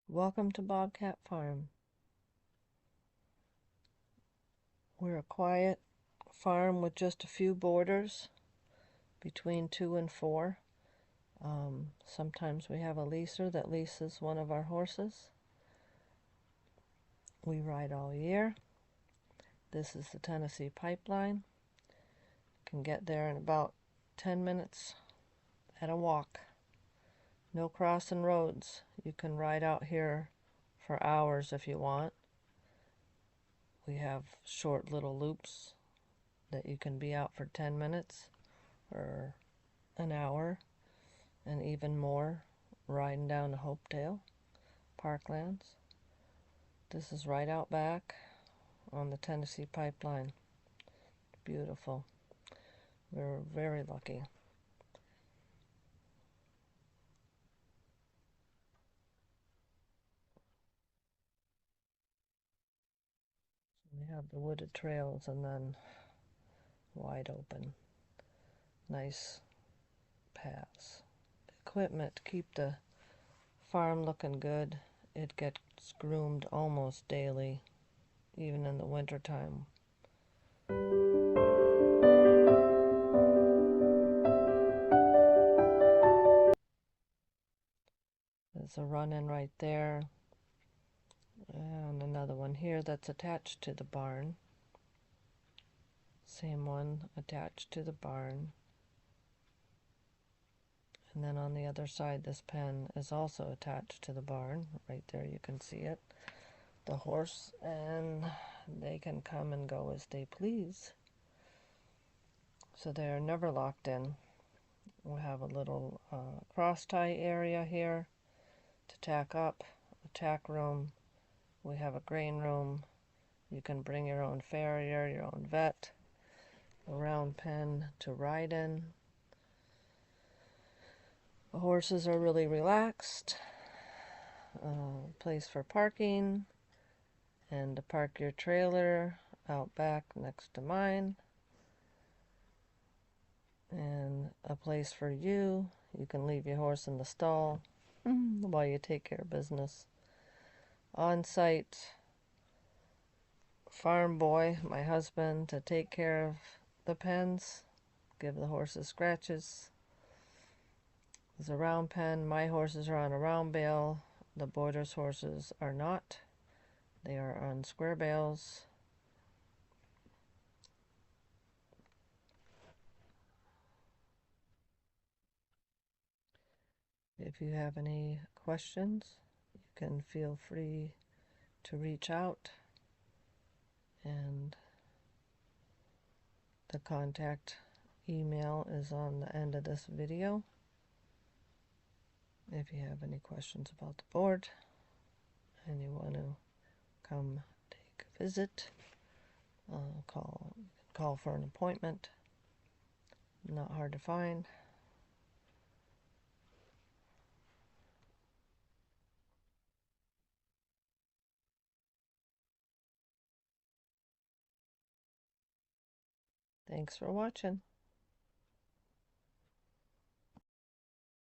Welcome to Bobcat Farm. We're a quiet farm with just a few boarders between 2 and 4. Sometimes we have a leaser that leases one of our horses. We ride all year. This is the Tennessee Pipeline. Can get there in about 10 minutes at a walk. No crossing roads. You can ride out here for hours if you want. We have short little loops that you can be out for 10 minutes or an hour and even more riding down to Hopedale Parklands. This is right out back on the Tennessee Pipeline. Beautiful. We're very lucky. We have the wooded trails and then wide open, nice paths. Equipment to keep the farm looking good. It gets groomed almost daily, even in the winter time. There's a run-in right there, and another one here that's attached to the barn. Same one attached to the barn. And then on the other side, this pen is also attached to the barn. Right there, you can see it. The horse, and they can come and go as they please. So they are never locked in. We have a little cross tie area here to tack up, a tack room. We have a grain room. You can bring your own farrier, your own vet, a round pen to ride in. The horses are really relaxed. Place for parking, and to park your trailer out back next to mine. And a place for you. You can leave your horse in the stall while you take care of business. On-site farm boy, my husband, to take care of the pens, give the horses scratches. There's a round pen. My horses are on a round bale. The boarders' horses are not. They are on square bales. If you have any questions, you can feel free to reach out, and the contact email is on the end of this video. If you have any questions about the board and you want to come take a visit, call for an appointment. Not hard to find. Thanks for watching.